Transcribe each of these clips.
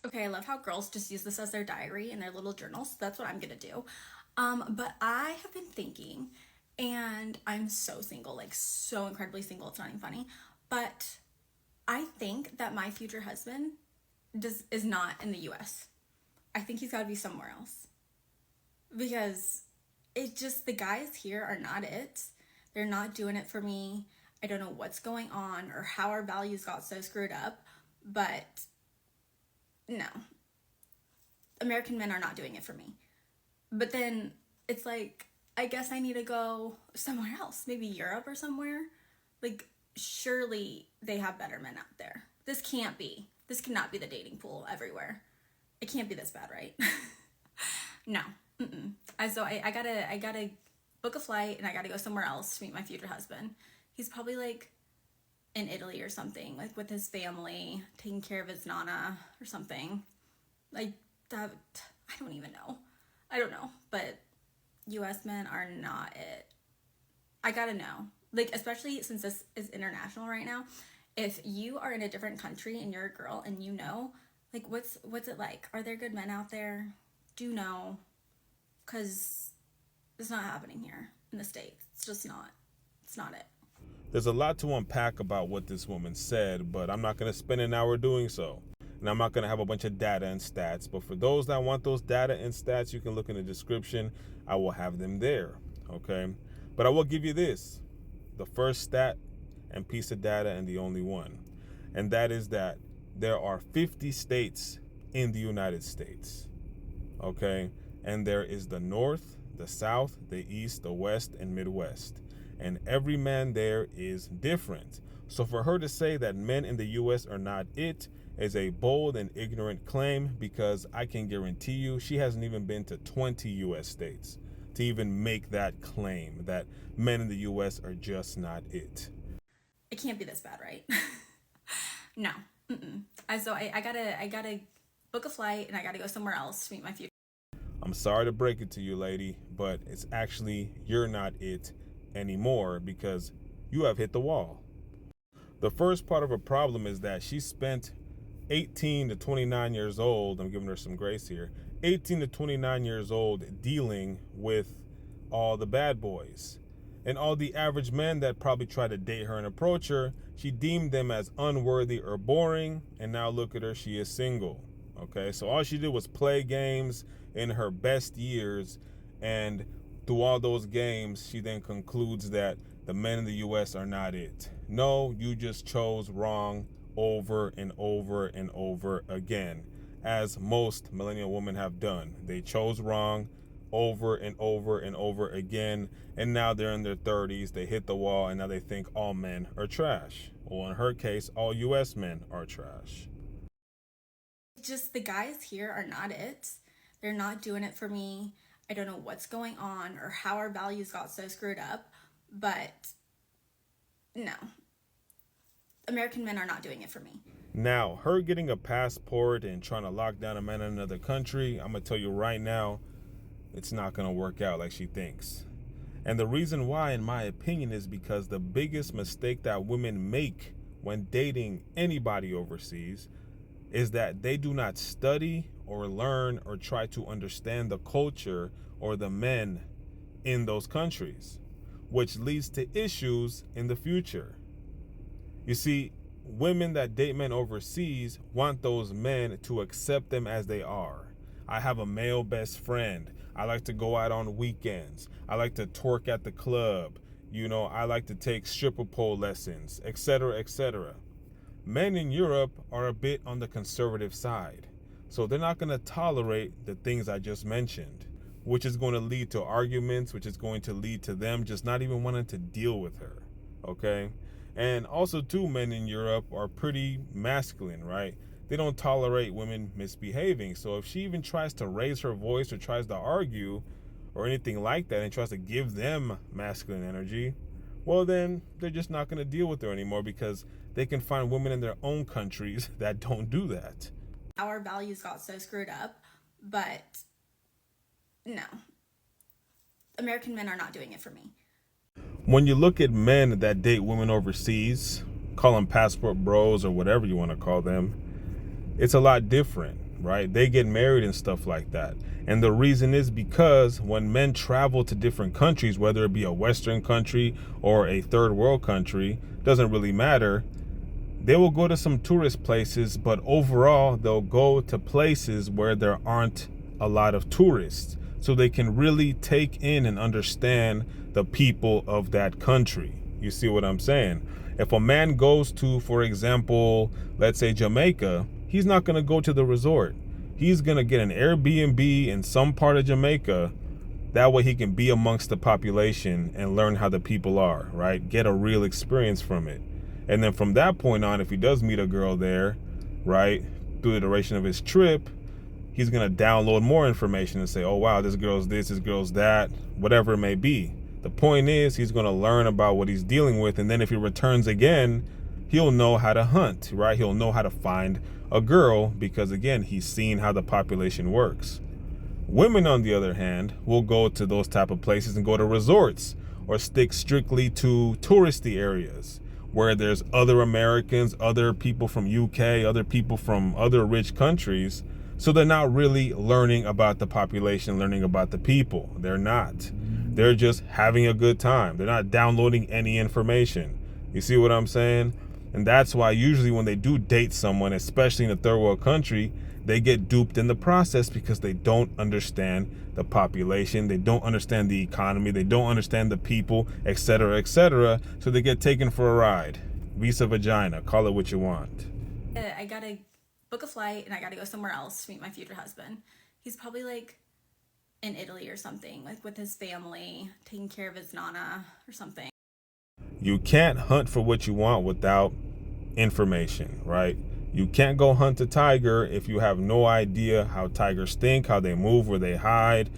Okay, I love how girls just use this as their diary in their little journals. That's what I'm gonna do. But I have been thinking, and I'm so single, like so incredibly single, it's not even funny. But I think that my future husband is not in the US. I think he's gotta be somewhere else. Because it just the guys here are not it. They're not doing it for me. I don't know what's going on or how our values got so screwed up, but no. American men are not doing it for me. But then it's like, I guess I need to go somewhere else, maybe Europe or somewhere. Like, surely they have better men out there. This cannot be the dating pool everywhere. It can't be this bad, right? No. Mm-mm. I gotta book a flight and I gotta go somewhere else to meet my future husband. He's probably like in Italy or something, like with his family, taking care of his nana or something. Like that, I don't even know. I don't know, but US men are not it. I gotta know. Like, especially since this is international right now, if you are in a different country and you're a girl and you know, like, what's it like? Are there good men out there? Do know, because it's not happening here in the States. It's just not. It's not it. There's a lot to unpack about what this woman said, but I'm not going to spend an hour doing so. And I'm not going to have a bunch of data and stats, but for those that want those data and stats, you can look in the description. I will have them there, okay? But I will give you this, the first stat and piece of data, and the only one. And that is that there are 50 states in the United States, okay? And there is the North, the South, the East, the West, and Midwest. And every man there is different. So for her to say that men in the US are not it is a bold and ignorant claim, because I can guarantee you she hasn't even been to 20 US states to even make that claim that men in the US are just not it. It can't be this bad, right? No. Mm-mm. I gotta book a flight and I gotta go somewhere else to meet my future. I'm sorry to break it to you, lady, but it's actually you're not it anymore, because you have hit the wall. The first part of her problem is that she spent 18 to 29 years old, I'm giving her some grace here, 18 to 29 years old dealing with all the bad boys. And all the average men that probably tried to date her and approach her, she deemed them as unworthy or boring, and now look at her, she is single. Okay, so all she did was play games in her best years, and through all those games, she then concludes that the men in the US are not it. No, you just chose wrong over and over and over again, as most millennial women have done. They chose wrong over and over and over again, and now they're in their 30s, they hit the wall, and now they think all men are trash. Well, in her case, all US men are trash. Just the guys here are not it. They're not doing it for me. I don't know what's going on or how our values got so screwed up, but no. American men are not doing it for me. Now, her getting a passport and trying to lock down a man in another country, I'm going to tell you right now, it's not going to work out like she thinks. And the reason why, in my opinion, is because the biggest mistake that women make when dating anybody overseas is that they do not study or learn or try to understand the culture or the men in those countries, which leads to issues in the future. You see, women that date men overseas want those men to accept them as they are. I have a male best friend. I like to go out on weekends. I like to twerk at the club. I like to take stripper pole lessons, etc., etc. Men in Europe are a bit on the conservative side, so they're not going to tolerate the things I just mentioned, which is going to lead to arguments, which is going to lead to them just not even wanting to deal with her, okay? And also, too, men in Europe are pretty masculine, right? They don't tolerate women misbehaving, so if she even tries to raise her voice or tries to argue or anything like that and tries to give them masculine energy, well, then they're just not going to deal with her anymore, because they can find women in their own countries that don't do that. Our values got so screwed up, but no. American men are not doing it for me. When you look at men that date women overseas, call them passport bros or whatever you want to call them, it's a lot different. right? They get married and stuff like that. And the reason is because when men travel to different countries, whether it be a Western country or a third world country, doesn't really matter. They will go to some tourist places, but overall, they'll go to places where there aren't a lot of tourists, so they can really take in and understand the people of that country. You see what I'm saying? If a man goes to, for example, let's say Jamaica, he's not going to go to the resort. He's going to get an Airbnb in some part of Jamaica. That way he can be amongst the population and learn how the people are, right? Get a real experience from it. And then from that point on, if he does meet a girl there, right, through the duration of his trip, he's going to download more information and say, oh, wow, this girl's this girl's that, whatever it may be. The point is he's going to learn about what he's dealing with. And then if he returns again, he'll know how to hunt, right? He'll know how to find a girl because, again, he's seen how the population works. Women, on the other hand, will go to those type of places and go to resorts or stick strictly to touristy areas where there's other Americans, other people from UK, other people from other rich countries. So they're not really learning about the population, learning about the people. They're not. They're just having a good time. They're not downloading any information. You see what I'm saying? And that's why usually when they do date someone, especially in a third world country, they get duped in the process because they don't understand the population. They don't understand the economy. They don't understand the people, etc., etc. So they get taken for a ride. Visa vagina. Call it what you want. I gotta book a flight and I gotta go somewhere else to meet my future husband. He's probably like in Italy or something, like with his family, taking care of his nana or something. You can't hunt for what you want without information, right? You can't go hunt a tiger if you have no idea how tigers think, how they move, where they hide,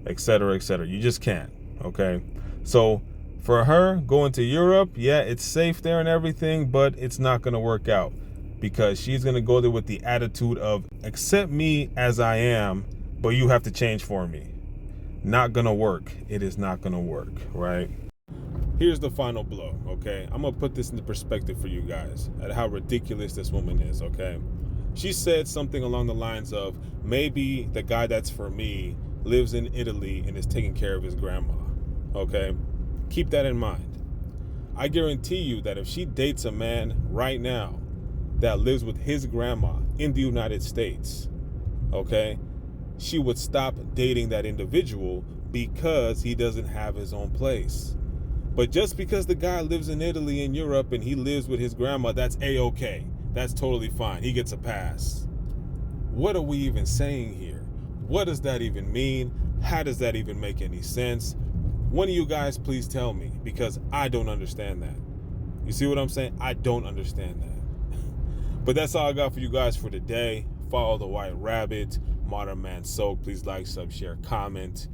etc., etc. You just can't, okay? So for her, going to Europe, yeah, it's safe there and everything, but it's not going to work out because she's going to go there with the attitude of accept me as I am, but you have to change for me. Not going to work. It is not going to work, right? Here's the final blow, okay? I'm going to put this into perspective for you guys at how ridiculous this woman is, okay? She said something along the lines of, maybe the guy that's for me lives in Italy and is taking care of his grandma, okay? Keep that in mind. I guarantee you that if she dates a man right now that lives with his grandma in the United States, okay, she would stop dating that individual because he doesn't have his own place. But just because the guy lives in Italy and Europe and he lives with his grandma, that's A-okay. That's totally fine. He gets a pass. What are we even saying here? What does that even mean? How does that even make any sense? One of you guys please tell me, because I don't understand that. You see what I'm saying? I don't understand that. But that's all I got for you guys for today. Follow the White Rabbit, Modern Man Soak. Please like, sub, share, comment.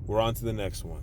We're on to the next one.